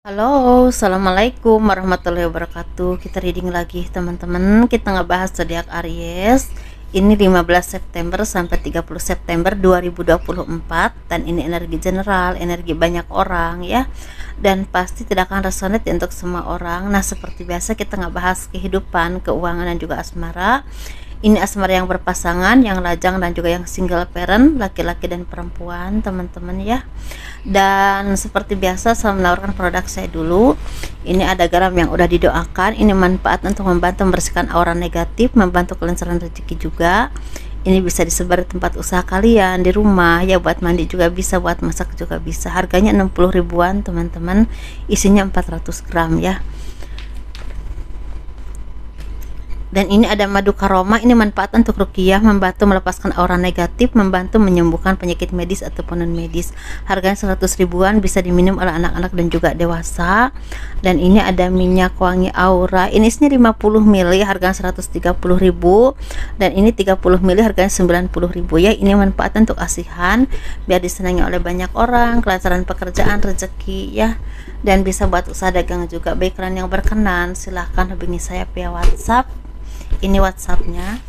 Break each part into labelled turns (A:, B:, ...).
A: Halo, assalamualaikum warahmatullahi wabarakatuh. Kita reading lagi teman-teman. Kita ngebahas zodiak Aries. Ini 15 September sampai 30 September 2024 dan ini energi general, energi banyak orang ya. Dan pasti tidak akan resonate untuk semua orang. Nah, seperti biasa kita ngebahas kehidupan, keuangan dan juga asmara. Ini asmara yang berpasangan, yang lajang dan juga yang single parent, laki-laki dan perempuan, teman-teman ya. Dan seperti biasa saya menawarkan produk saya dulu. Ini ada garam yang udah didoakan. Ini manfaat untuk membantu membersihkan aura negatif, membantu kelancaran rezeki juga. Ini bisa disebar di tempat usaha kalian, di rumah ya, buat mandi juga bisa, buat masak juga bisa. Harganya 60 ribuan teman-teman. Isinya 400 gram ya. Dan ini ada madu karoma. Ini manfaat untuk ruqyah, membantu melepaskan aura negatif, membantu menyembuhkan penyakit medis ataupun non medis. Harganya 100 ribuan, bisa diminum oleh anak-anak dan juga dewasa. Dan ini ada minyak wangi aura. Ini isinya 50 ml, harganya 130 ribu. Dan ini 30 ml, harganya 90 ribu ya. Ini manfaat untuk asihan, biar disenangi oleh banyak orang, kelancaran pekerjaan, rezeki ya. Dan bisa buat usaha dagang juga. Baik kalian yang berkenan, silahkan hubungi saya via WhatsApp. Ini WhatsAppnya.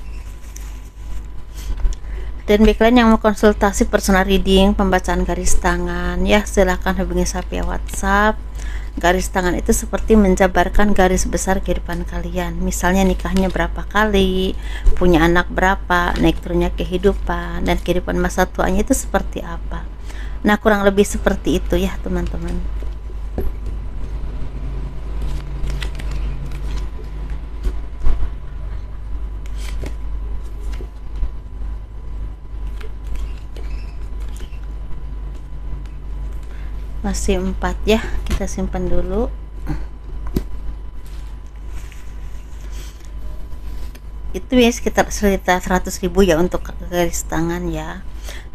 A: Dan bagi kalian yang mau konsultasi personal reading, pembacaan garis tangan ya, silahkan hubungi saya via WhatsApp. Garis tangan itu seperti menjabarkan garis besar kehidupan kalian. Misalnya nikahnya berapa kali, punya anak berapa, naik turunnya kehidupan, dan kehidupan masa tuanya itu seperti apa. Nah, kurang lebih seperti itu ya teman-teman. Masih 4 ya, kita simpan dulu. Itu ya sekitar 100 ribu ya untuk garis tangan ya.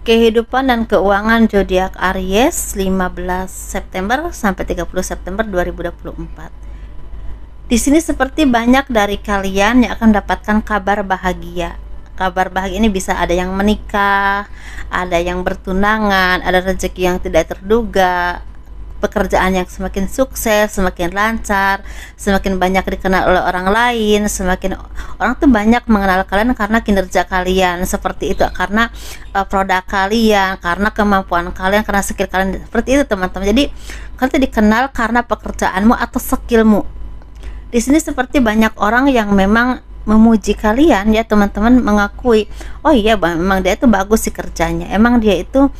A: Kehidupan dan keuangan zodiak Aries 15 September sampai 30 September 2024. Di sini seperti banyak dari kalian yang akan mendapatkan kabar bahagia. Kabar bahagia ini bisa ada yang menikah, ada yang bertunangan, ada rezeki yang tidak terduga, pekerjaan yang semakin sukses, semakin lancar, semakin banyak dikenal oleh orang lain, semakin orang tuh banyak mengenal kalian karena kinerja kalian seperti itu, karena produk kalian, karena kemampuan kalian, karena skill kalian, seperti itu teman-teman. Jadi kalian tuh dikenal karena pekerjaanmu atau skillmu. Di sini seperti banyak orang yang memang memuji kalian ya teman-teman, mengakui, oh iya memang dia itu bagus sih kerjanya, emang dia itu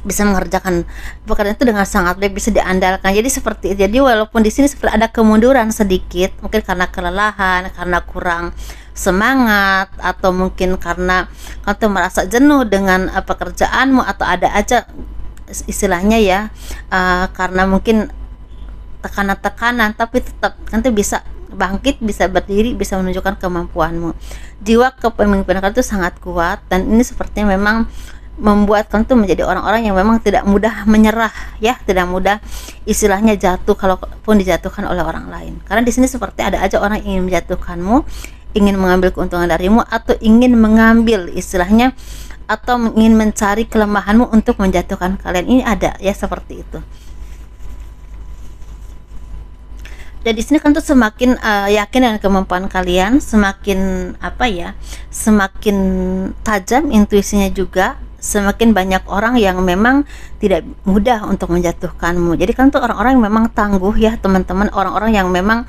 A: bisa mengerjakan pekerjaan itu dengan sangat baik, bisa diandalkan. Jadi seperti itu. Jadi walaupun di sini seperti ada kemunduran sedikit, mungkin karena kelelahan, karena kurang semangat, atau mungkin karena kamu merasa jenuh dengan pekerjaanmu, atau ada aja istilahnya ya, karena mungkin tekanan-tekanan, tapi tetap nanti bisa bangkit, bisa berdiri, bisa menunjukkan kemampuanmu. Jiwa kepemimpinan kalian itu sangat kuat, dan ini sepertinya memang membuat kalian tuh menjadi orang-orang yang memang tidak mudah menyerah ya, tidak mudah istilahnya jatuh kalaupun dijatuhkan oleh orang lain. Karena di sini seperti ada aja orang yang ingin menjatuhkanmu, ingin mengambil keuntungan darimu, atau ingin mengambil istilahnya, atau ingin mencari kelemahanmu untuk menjatuhkan kalian. Ini ada ya seperti itu. Dan di sini kan tuh semakin yakin dengan kemampuan kalian, semakin semakin tajam intuisinya juga, semakin banyak orang yang memang tidak mudah untuk menjatuhkanmu. Jadi kan tuh orang-orang yang memang tangguh ya teman-teman, orang-orang yang memang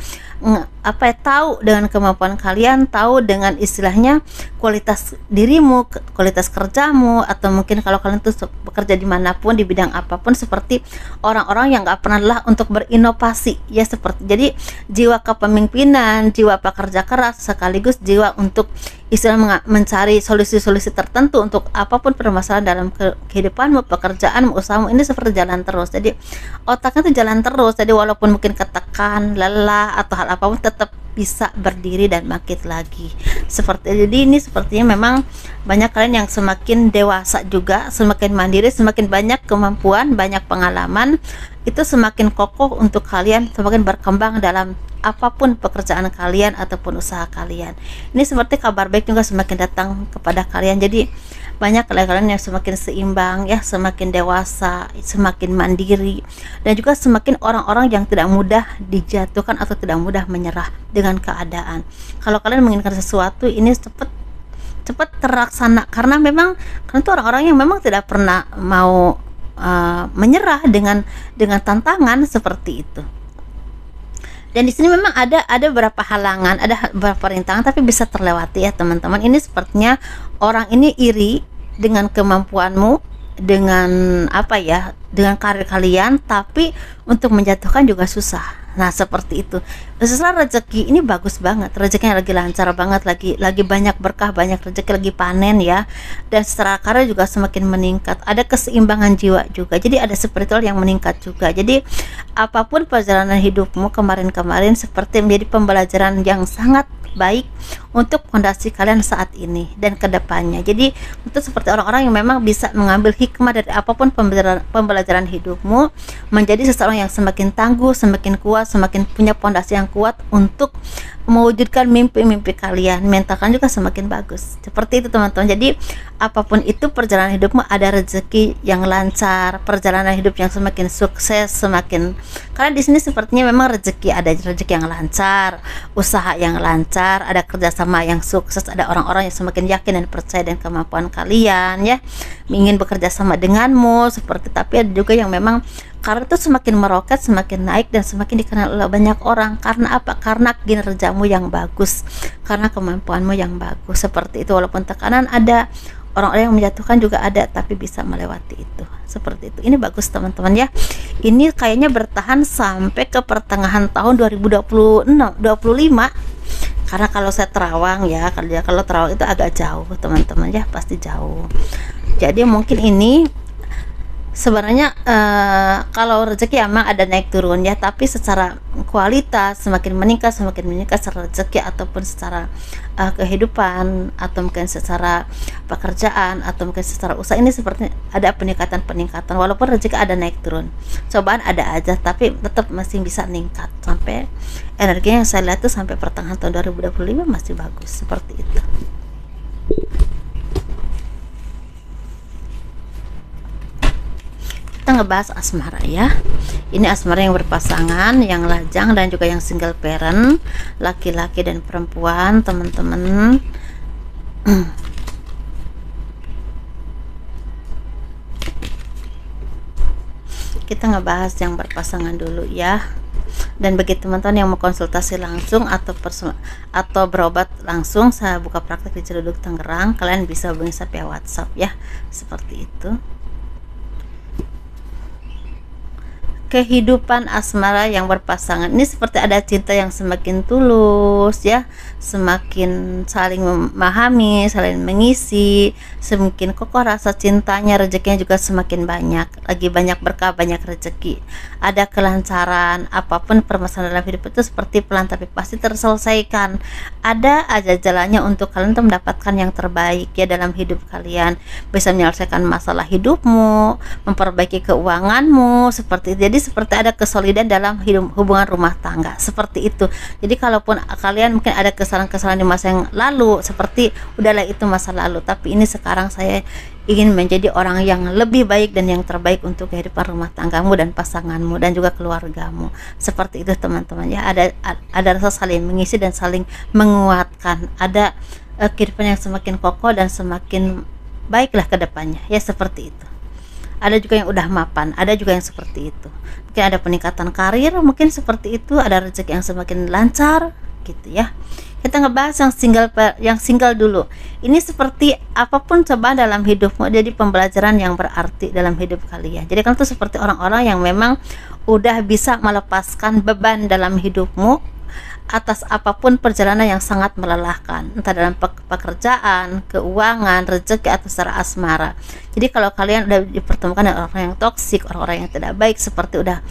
A: tahu dengan kemampuan kalian, tahu dengan istilahnya kualitas dirimu, kualitas kerjamu, atau mungkin kalau kalian tuh bekerja dimanapun, di bidang apapun, seperti orang-orang yang gak pernah lelah untuk berinovasi ya, seperti jadi jiwa kepemimpinan, jiwa pekerja keras, sekaligus jiwa untuk istilah mencari solusi-solusi tertentu untuk apapun permasalahan dalam kehidupanmu, pekerjaanmu, usahamu. Ini seperti jalan terus. Jadi otaknya tuh jalan terus. Jadi walaupun mungkin ketekan, lelah, atau hal apapun, tetap bisa berdiri dan bangkit lagi. Jadi ini sepertinya memang banyak kalian yang semakin dewasa juga, semakin mandiri, semakin banyak kemampuan, banyak pengalaman, itu semakin kokoh untuk kalian, semakin berkembang dalam apapun pekerjaan kalian ataupun usaha kalian. Ini seperti kabar baik juga semakin datang kepada kalian. Jadi banyak kalian yang semakin seimbang ya, semakin dewasa, semakin mandiri, dan juga semakin orang-orang yang tidak mudah dijatuhkan atau tidak mudah menyerah dengan keadaan. Kalau kalian menginginkan sesuatu, ini cepat terlaksana, karena itu orang-orang yang memang tidak pernah mau menyerah dengan tantangan seperti itu. Dan di sini memang ada beberapa halangan, ada beberapa rintangan, tapi bisa terlewati ya teman-teman. Ini sepertinya orang ini iri dengan kemampuanmu, dengan dengan karir kalian, tapi untuk menjatuhkan juga susah. Nah seperti itu. Setelah rezeki ini bagus banget, rezekinya lagi lancar banget, lagi banyak berkah, banyak rezeki, lagi panen ya. Dan secara karir juga semakin meningkat, ada keseimbangan jiwa juga, jadi ada spiritual yang meningkat juga. Jadi apapun perjalanan hidupmu kemarin-kemarin seperti menjadi pembelajaran yang sangat baik untuk fondasi kalian saat ini dan kedepannya. Jadi itu seperti orang-orang yang memang bisa mengambil hikmah dari apapun pembelajaran hidupmu, menjadi seseorang yang semakin tangguh, semakin kuat, semakin punya fondasi yang kuat untuk mewujudkan mimpi-mimpi kalian. Mental kalian juga semakin bagus. Seperti itu teman-teman. Jadi apapun itu perjalanan hidupmu, ada rezeki yang lancar, perjalanan hidup yang semakin sukses, semakin, karena di sini sepertinya memang rezeki, ada rezeki yang lancar, usaha yang lancar, ada kerjasama yang sukses, ada orang-orang yang semakin yakin dan percaya dengan kemampuan kalian ya, ingin bekerja sama denganmu seperti. Tapi ada juga yang memang karir itu semakin meroket, semakin naik, dan semakin dikenal oleh banyak orang. Karena apa? Karena kinerjamu yang bagus, karena kemampuanmu yang bagus. Seperti itu. Walaupun tekanan ada, orang-orang yang menjatuhkan juga ada, tapi bisa melewati itu. Seperti itu. Ini bagus teman-teman ya. Ini kayaknya bertahan sampai ke pertengahan tahun 2025. Karena kalau saya terawang ya, kalau terawang itu agak jauh teman-teman ya, pasti jauh. Jadi mungkin ini sebenarnya kalau rezeki emang ada naik turun ya, tapi secara kualitas semakin meningkat secara rezeki ataupun secara kehidupan, atau mungkin secara pekerjaan, atau mungkin secara usaha, ini seperti ada peningkatan walaupun rezeki ada naik turun, cobaan ada aja, tapi tetap masih bisa meningkat sampai energinya yang saya lihat tuh sampai pertengahan tahun 2025 masih bagus seperti itu. Kita ngebahas asmara ya. Ini asmara yang berpasangan, yang lajang, dan juga yang single parent, laki-laki dan perempuan teman-teman. Kita ngebahas yang berpasangan dulu ya. Dan bagi teman-teman yang mau konsultasi langsung atau berobat langsung, saya buka praktek di Ciledug Tangerang, kalian bisa hubungi saya via WhatsApp ya, seperti itu. Kehidupan asmara yang berpasangan ini seperti ada cinta yang semakin tulus ya, semakin saling memahami, saling mengisi, semakin kokoh rasa cintanya, rezekinya juga semakin banyak, lagi banyak berkah, banyak rezeki, ada kelancaran. Apapun permasalahan dalam hidup itu seperti pelan tapi pasti terselesaikan, ada aja jalannya untuk kalian untuk mendapatkan yang terbaik ya dalam hidup kalian, bisa menyelesaikan masalah hidupmu, memperbaiki keuanganmu seperti itu. Jadi seperti ada kesolidan dalam hubungan rumah tangga seperti itu. Jadi kalaupun kalian mungkin ada kesalahan-kesalahan di masa yang lalu, seperti udahlah itu masa lalu, tapi ini sekarang saya ingin menjadi orang yang lebih baik dan yang terbaik untuk kehidupan rumah tanggamu dan pasanganmu dan juga keluargamu. Seperti itu teman-teman ya, ada rasa saling mengisi dan saling menguatkan, ada kehidupan yang semakin kokoh dan semakin baiklah ke depannya ya, seperti itu. Ada juga yang udah mapan, ada juga yang seperti itu. Mungkin ada peningkatan karir, mungkin seperti itu, ada rezeki yang semakin lancar gitu ya. Kita ngebahas yang single dulu. Ini seperti apapun cobaan dalam hidupmu, jadi pembelajaran yang berarti dalam hidup kalian. Jadi kan itu seperti orang-orang yang memang udah bisa melepaskan beban dalam hidupmu atas apapun perjalanan yang sangat melelahkan, entah dalam pekerjaan, keuangan, rezeki, atau secara asmara. Jadi kalau kalian udah dipertemukan dengan orang yang toksik, orang-orang yang tidak baik, seperti udah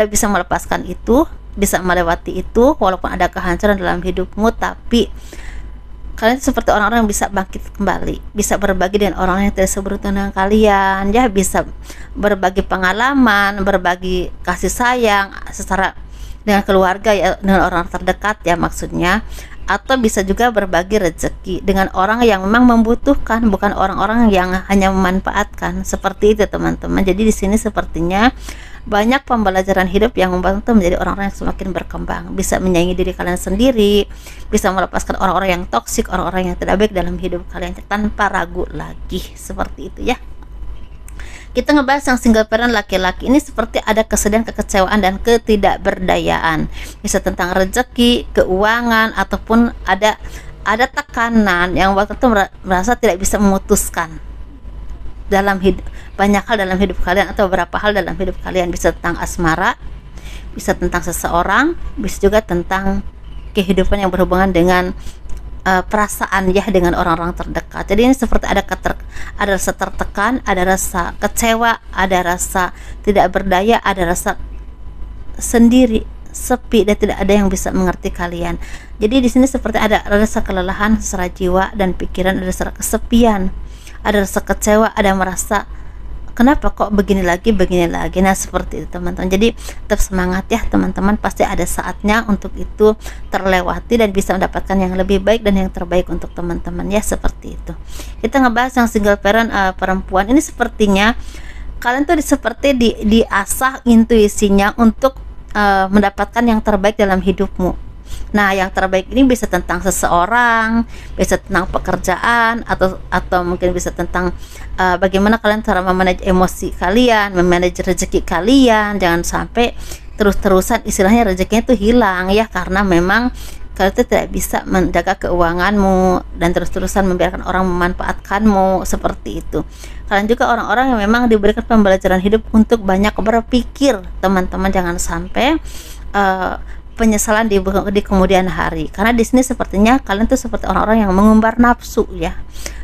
A: bisa melepaskan itu, bisa melewati itu, walaupun ada kehancuran dalam hidupmu, tapi kalian seperti orang-orang yang bisa bangkit kembali, bisa berbagi dengan orang yang tidak seberuntung dengan kalian ya, bisa berbagi pengalaman, berbagi kasih sayang secara dengan keluarga ya, dengan orang terdekat ya maksudnya, atau bisa juga berbagi rezeki dengan orang yang memang membutuhkan, bukan orang-orang yang hanya memanfaatkan. Seperti itu teman-teman. Jadi di sini sepertinya banyak pembelajaran hidup yang membantu menjadi orang-orang yang semakin berkembang, bisa menyayangi diri kalian sendiri, bisa melepaskan orang-orang yang toksik, orang-orang yang tidak baik dalam hidup kalian tanpa ragu lagi. Seperti itu ya. Kita ngebahas yang single parent laki-laki ini seperti ada kesedihan, kekecewaan, dan ketidakberdayaan. Bisa tentang rezeki, keuangan, ataupun ada tekanan yang waktu itu merasa tidak bisa memutuskan dalam hidup, banyak hal dalam hidup kalian atau beberapa hal dalam hidup kalian. Bisa tentang asmara, bisa tentang seseorang, bisa juga tentang kehidupan yang berhubungan dengan perasaan ya, dengan orang-orang terdekat. Jadi ini seperti ada rasa tertekan, ada rasa kecewa, ada rasa tidak berdaya, ada rasa sendiri, sepi, dan tidak ada yang bisa mengerti kalian. Jadi di sini seperti ada rasa kelelahan secara jiwa dan pikiran, ada rasa kesepian, ada rasa kecewa, ada merasa kenapa kok begini lagi. Nah seperti itu teman-teman. Jadi tetap semangat ya teman-teman, pasti ada saatnya untuk itu terlewati dan bisa mendapatkan yang lebih baik dan yang terbaik untuk teman-teman ya. Seperti itu. Kita ngebahas yang single parent perempuan ini, sepertinya kalian tuh seperti diasah intuisinya untuk mendapatkan yang terbaik dalam hidupmu. Nah, yang terbaik ini bisa tentang seseorang, bisa tentang pekerjaan, atau mungkin bisa tentang bagaimana kalian cara memanage emosi kalian, memanage rezeki kalian. Jangan sampai terus-terusan istilahnya rezekinya itu hilang ya, karena memang kalian itu tidak bisa menjaga keuanganmu dan terus-terusan membiarkan orang memanfaatkanmu. Seperti itu. Kalian juga orang-orang yang memang diberikan pembelajaran hidup untuk banyak berpikir, teman-teman. Jangan sampai penyesalan di kemudian hari, karena di sini sepertinya kalian tuh seperti orang-orang yang mengumbar nafsu ya,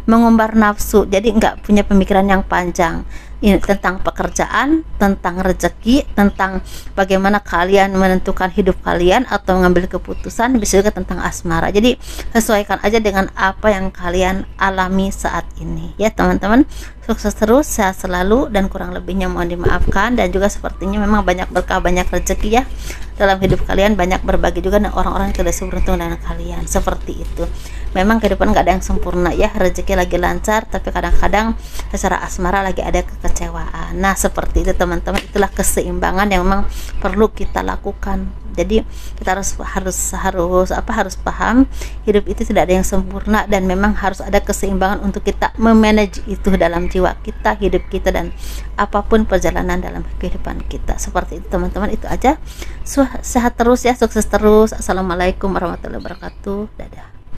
A: mengumbar nafsu. Jadi nggak punya pemikiran yang panjang ini tentang pekerjaan, tentang rezeki, tentang bagaimana kalian menentukan hidup kalian atau mengambil keputusan, bisa juga tentang asmara. Jadi sesuaikan aja dengan apa yang kalian alami saat ini ya teman-teman. Sukses terus, sehat selalu, dan kurang lebihnya mohon dimaafkan. Dan juga sepertinya memang banyak berkah, banyak rezeki ya dalam hidup kalian, banyak berbagi juga dengan orang-orang yang tidak seberuntung dengan kalian. Seperti itu. Memang kehidupan gak ada yang sempurna ya, rezeki lagi lancar, tapi kadang-kadang secara asmara lagi ada kekecewaan. Nah seperti itu teman-teman, itulah keseimbangan yang memang perlu kita lakukan. Jadi kita harus paham hidup itu tidak ada yang sempurna, dan memang harus ada keseimbangan untuk kita memanage itu dalam jiwa kita, hidup kita, dan apapun perjalanan dalam kehidupan kita. Seperti itu teman-teman, itu aja. Sehat terus ya, sukses terus. Assalamualaikum warahmatullahi wabarakatuh. Dadah.